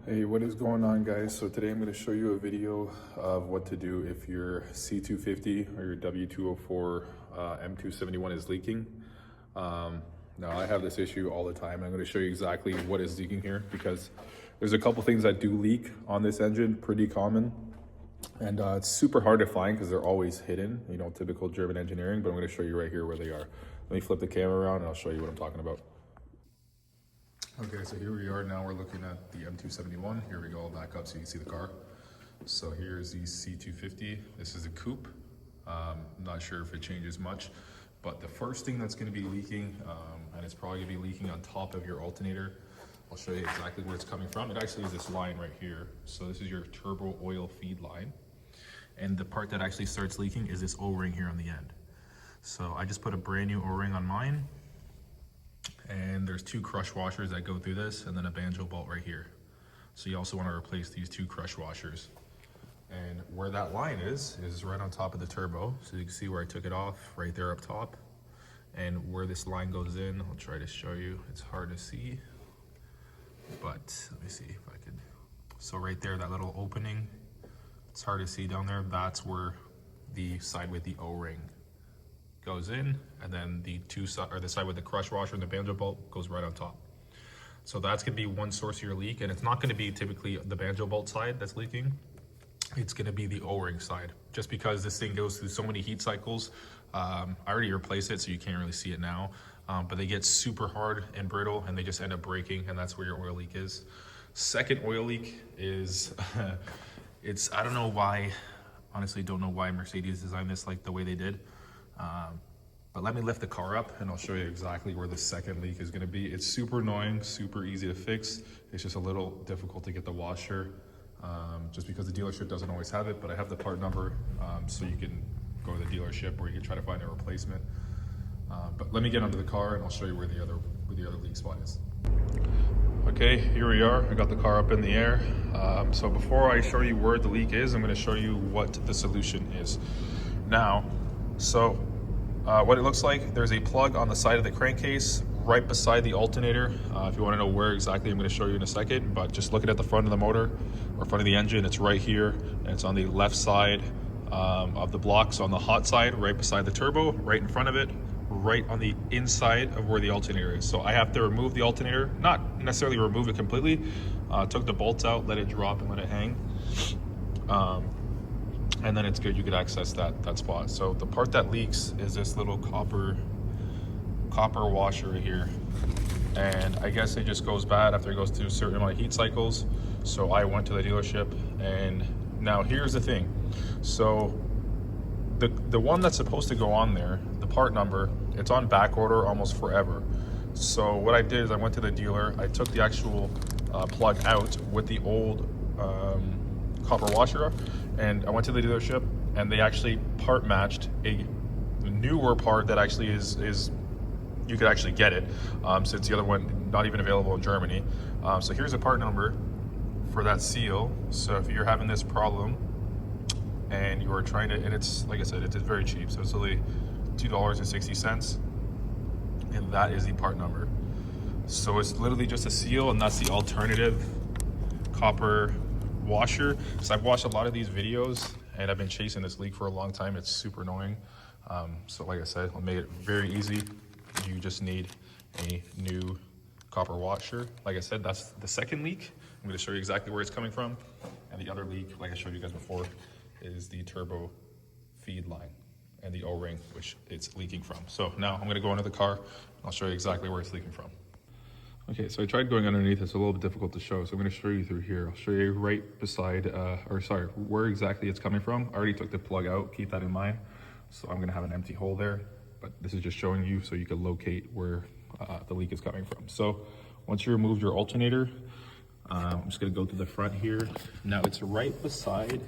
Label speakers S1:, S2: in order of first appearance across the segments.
S1: Hey, what is going on, guys? So today I'm going to show you a video of what to do if your C250 or your W204 m271 is leaking. Now I have this issue all the time. I'm going to show you exactly what is leaking here because there's a couple things that do leak on this engine, pretty common. And it's super hard to find because they're always hidden, you know, typical German engineering, but I'm going to show you right here where they are. Let me flip the camera around and I'll show you what I'm talking about. Okay, so here we are now. We're looking at the M271. Here we go, back up so you can see the car. So here's the C250. This is a coupe. I'm not sure if it changes much, but the first thing that's going to be leaking, and it's probably going to be leaking on top of your alternator. I'll show you exactly where it's coming from. It actually is this line right here. So this is your turbo oil feed line. And the part that actually starts leaking is this O-ring here on the end. So I just put a brand new O-ring on mine. And there's two crush washers that go through this and then a banjo bolt right here. So you also want to replace these two crush washers. And where that line is right on top of the turbo. So you can see where I took it off, right there up top. And where this line goes in, I'll try to show you. It's hard to see, but let me see if I could. So right there, that little opening, it's hard to see down there. That's where the side with the O-ring goes in, and then the side with the crush washer and the banjo bolt goes right on top. So that's going to be one source of your leak, and it's not going to be typically the banjo bolt side that's leaking. It's going to be the O-ring side, just because this thing goes through so many heat cycles. I already replaced it, so you can't really see it now, but they get super hard and brittle, and they just end up breaking, and that's where your oil leak is. Second oil leak is, I don't know why, honestly don't know why Mercedes designed this like the way they did. But let me lift the car up and I'll show you exactly where the second leak is going to be. It's super annoying, super easy to fix. It's just a little difficult to get the washer, just because the dealership doesn't always have it, but I have the part number, so you can go to the dealership or you can try to find a replacement. But let me get under the car and I'll show you where the other leak spot is. Okay, here we are. I got the car up in the air. So before I show you where the leak is, I'm going to show you what the solution is. Now, so what it looks like, there's a plug on the side of the crankcase right beside the alternator. If you want to know where exactly, I'm going to show you in a second, but just looking at the front of the motor or front of the engine, it's right here, and it's on the left side of the block. So on the hot side, right beside the turbo, right in front of it, right on the inside of where the alternator is. So I have to remove the alternator, not necessarily remove it completely, took the bolts out, let it drop and let it hang. And then it's good, you could access that spot. So the part that leaks is this little copper washer right here. And I guess it just goes bad after it goes through a certain amount of heat cycles. So I went to the dealership, and now here's the thing. So the one that's supposed to go on there, the part number, it's on back order almost forever. So what I did is I went to the dealer, I took the actual plug out with the old copper washer, and I went to the dealership and they actually part matched a newer part that actually is you could actually get it, since the other one not even available in Germany. So here's a part number for that seal. So if you're having this problem and you are trying to, and it's, like I said, it's very cheap, so it's only $2.60, and that is the part number. So it's literally just a seal, and that's the alternative copper washer. So I've watched a lot of these videos and I've been chasing this leak for a long time. It's super annoying. So like I said, I'll make it very easy. You just need a new copper washer. Like I said, that's the second leak. I'm going to show you exactly where it's coming from. And the other leak, like I showed you guys before, is the turbo feed line and the O-ring, which it's leaking from. So now I'm going to go into the car and I'll show you exactly where it's leaking from. Okay, so I tried going underneath. It's a little bit difficult to show, so I'm going to show you through here. I'll show you right beside, where exactly it's coming from. I already took the plug out, keep that in mind. So I'm going to have an empty hole there, but this is just showing you so you can locate where the leak is coming from. So once you remove your alternator, I'm just going to go to the front here. Now it's right beside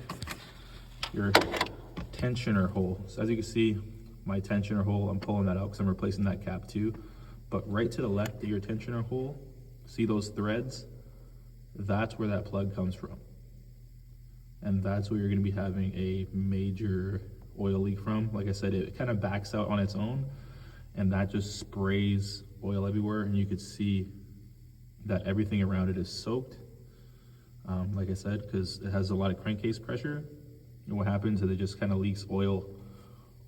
S1: your tensioner hole. So as you can see, my tensioner hole, I'm pulling that out because I'm replacing that cap too. But right to the left of your tensioner hole, see those threads? That's where that plug comes from. And that's where you're going to be having a major oil leak from. Like I said, it kind of backs out on its own, and that just sprays oil everywhere, and you could see that everything around it is soaked.
S2: like I said, because it has a lot of crankcase pressure. And what happens is it just kind of leaks oil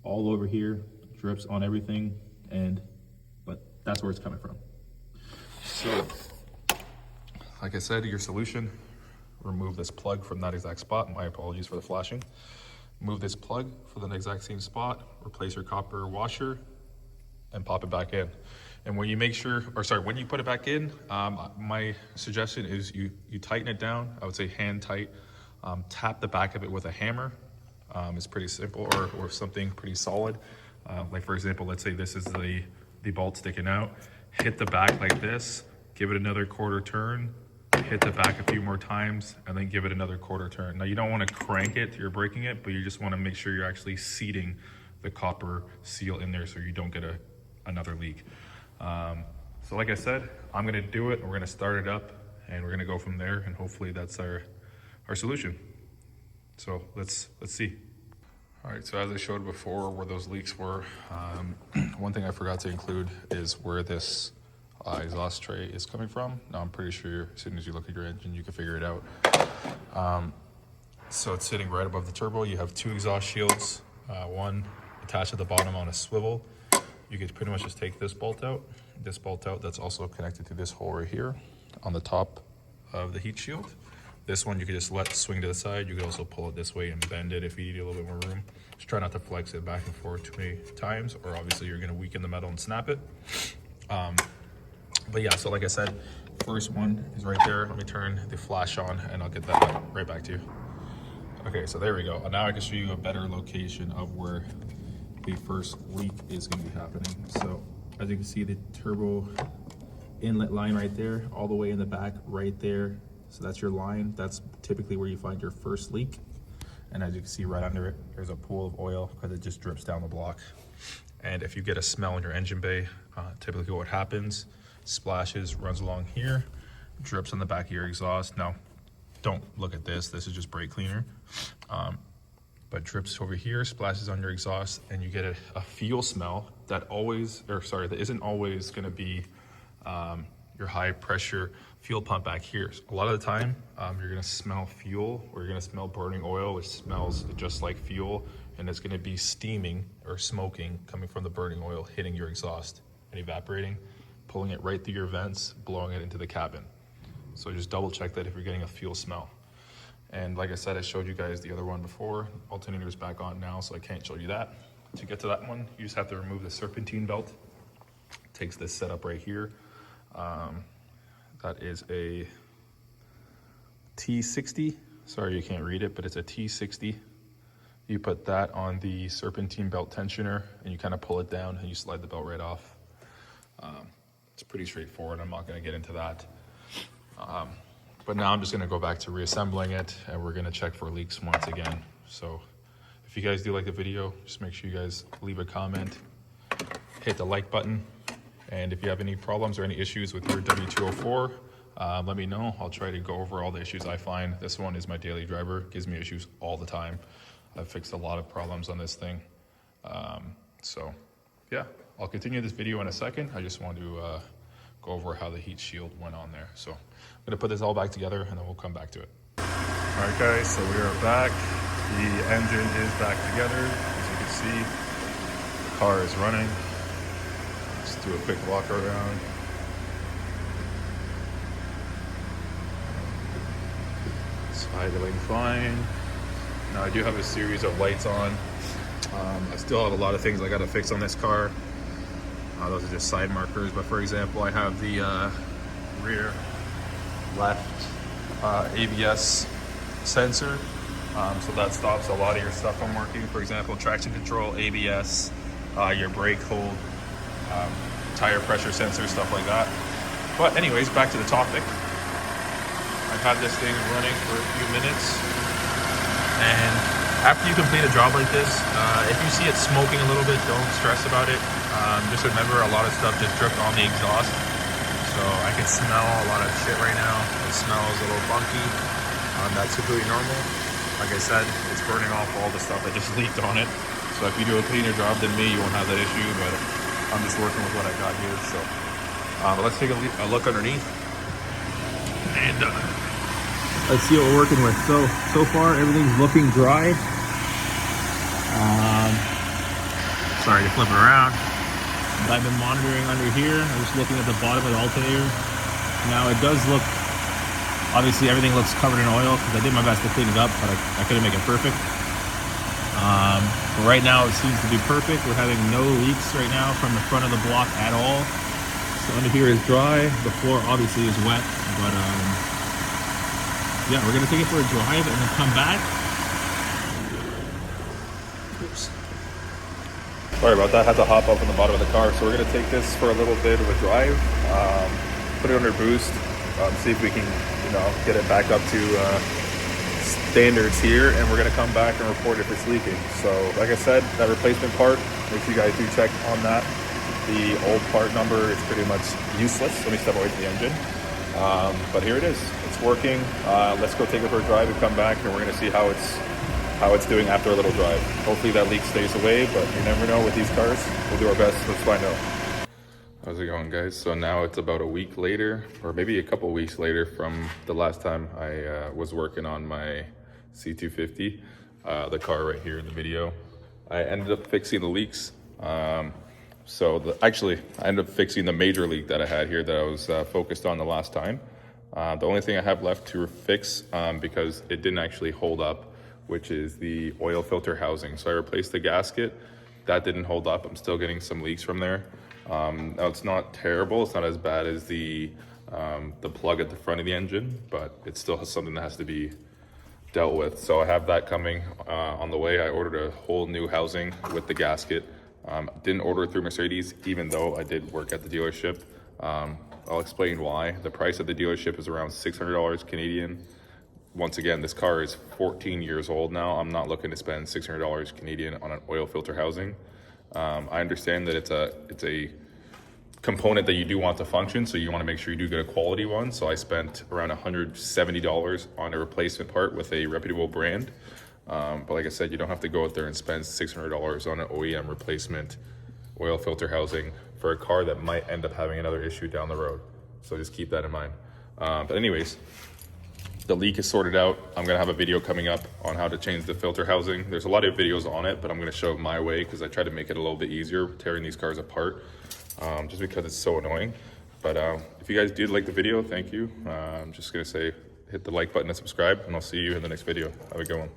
S2: all over here, drips on everything, but that's where it's coming from.
S1: So, like I said, your solution, remove this plug from that exact spot. My apologies for the flashing. Move this plug for the exact same spot, replace your copper washer, and pop it back in. And when you make sure, when you put it back in, my suggestion is you tighten it down. I would say hand tight. Tap the back of it with a hammer. It's pretty simple, or something pretty solid. Like for example, let's say this is the bolt sticking out. Hit the back like this, give it another quarter turn, hit the back a few more times, and then give it another quarter turn. Now you don't want to crank it, you're breaking it, but you just want to make sure you're actually seating the copper seal in there so you don't get another leak. So like I said, I'm gonna do it, we're gonna start it up, and we're gonna go from there, and hopefully that's our solution. So let's see. All right, so as I showed before where those leaks were, one thing I forgot to include is where this exhaust tray is coming from. Now I'm pretty sure as soon as you look at your engine, you can figure it out. So it's sitting right above the turbo. You have two exhaust shields, one attached at the bottom on a swivel. You could pretty much just take this bolt out, that's also connected to this hole right here on the top of the heat shield. This one you could just let swing to the side. You could also pull it this way and bend it if you need a little bit more room. Just try not to flex it back and forth too many times, or obviously you're gonna weaken the metal and snap it. But yeah, so like I said, first one is right there. Let me turn the flash on and I'll get that right back to you. Okay, so there we go. Now I can show you a better location of where the first leak is going to be happening. So as you can see, the turbo inlet line right there, all the way in the back right there. So that's your line. That's typically where you find your first leak. And as you can see right under it, there's a pool of oil because it just drips down the block. And if you get a smell in your engine bay, typically what happens, splashes, runs along here, drips on the back of your exhaust. Now, don't look at this. This is just brake cleaner. But drips over here, splashes on your exhaust, and you get a fuel smell that isn't always gonna be your high pressure fuel pump back here. So a lot of the time, you're gonna smell fuel, or you're gonna smell burning oil, which smells just like fuel, and it's gonna be steaming or smoking coming from the burning oil, hitting your exhaust and evaporating, pulling it right through your vents, blowing it into the cabin. So just double check that if you're getting a fuel smell. And like I said, I showed you guys the other one before. Alternator's back on now, so I can't show you that. To get to that one, you just have to remove the serpentine belt. Takes this setup right here. That is a T60. Sorry you can't read it, but it's a T60. You put that on the serpentine belt tensioner, and you kind of pull it down, and you slide the belt right off. It's pretty straightforward. I'm not going to get into that. But now I'm just gonna go back to reassembling it, and we're gonna check for leaks once again. So if you guys do like the video, just make sure you guys leave a comment, hit the like button. And if you have any problems or any issues with your W204, let me know. I'll try to go over all the issues I find. This one is my daily driver, gives me issues all the time. I've fixed a lot of problems on this thing. So yeah, I'll continue this video in a second. I just want to go over how the heat shield went on there. So I'm gonna put this all back together and then we'll come back to it. All right guys, so we are back. The engine is back together. As you can see, the car is running. Let's do a quick walk around. It's idling fine. Now I do have a series of lights on. I still have a lot of things I gotta fix on this car. Those are just side markers, but for example, I have the rear left ABS sensor, so that stops a lot of your stuff from working. For example, traction control, ABS, your brake hold, tire pressure sensor, stuff like that. But anyways, back to the topic. I've had this thing running for a few minutes, and after you complete a job like this, if you see it smoking a little bit, don't stress about it. Just remember, a lot of stuff just dripped on the exhaust. So I can smell a lot of shit right now. It smells a little funky. That's completely normal. Like I said, it's burning off all the stuff that just leaked on it. So if you do a cleaner job than me, you won't have that issue, but I'm just working with what I got here. So let's take a look underneath. And
S2: let's see what we're working with. So far everything's looking dry. Sorry to flip it around. But I've been monitoring under here. I'm just looking at the bottom of the alternator. Now it does look, obviously everything looks covered in oil because I did my best to clean it up, but I couldn't make it perfect. But right now it seems to be perfect. We're having no leaks right now from the front of the block at all. So under here is dry. The floor obviously is wet, but yeah, we're gonna take it for a drive and then come back. Oops. Sorry about that, I had to hop up on the bottom of the car. So we're gonna take this for a little bit of a drive, put it under boost, see if we can, get it back up to standards here, and we're gonna come back and report if it's leaking. So like I said, that replacement part, make sure you guys do check on that. The old part number is pretty much useless. Let me step away from the engine. But here it is, it's working. Let's go take it for a drive and come back, and we're gonna see how it's doing after a little drive. Hopefully that leak stays away, but you never know with these cars. We'll do our best. Let's find out. How's it going, guys? So now it's about a week later, or maybe a couple weeks later from the last time I was working on my C250, the car right here in the video. I ended up fixing the leaks. Actually, I ended up fixing the major leak that I had here that I was focused on the last time. The only thing I have left to fix, because it didn't actually hold up, which is the oil filter housing. So I replaced the gasket. That didn't hold up. I'm still getting some leaks from there. Now it's not terrible. It's not as bad as the plug at the front of the engine, but it's still something that has to be dealt with. So I have that coming on the way. I ordered a whole new housing with the gasket. Didn't order it through Mercedes, even though I did work at the dealership. I'll explain why. The price at the dealership is around $600 Canadian. Once again, this car is 14 years old now. I'm not looking to spend $600 Canadian on an oil filter housing. I understand that it's a component that you do want to function, so you want to make sure you do get a quality one. So I spent around $170 on a replacement part with a reputable brand. But like I said, you don't have to go out there and spend $600 on an OEM replacement oil filter housing for a car that might end up having another issue down the road. So just keep that in mind. But anyways, the leak is sorted out. I'm gonna have a video coming up on how to change the filter housing. There's a lot of videos on it, but I'm gonna show it my way because I try to make it a little bit easier tearing these cars apart, just because it's so annoying. But if you guys did like the video, thank you. I'm just gonna say hit the like button and subscribe, and I'll see you in the next video. Have a good one.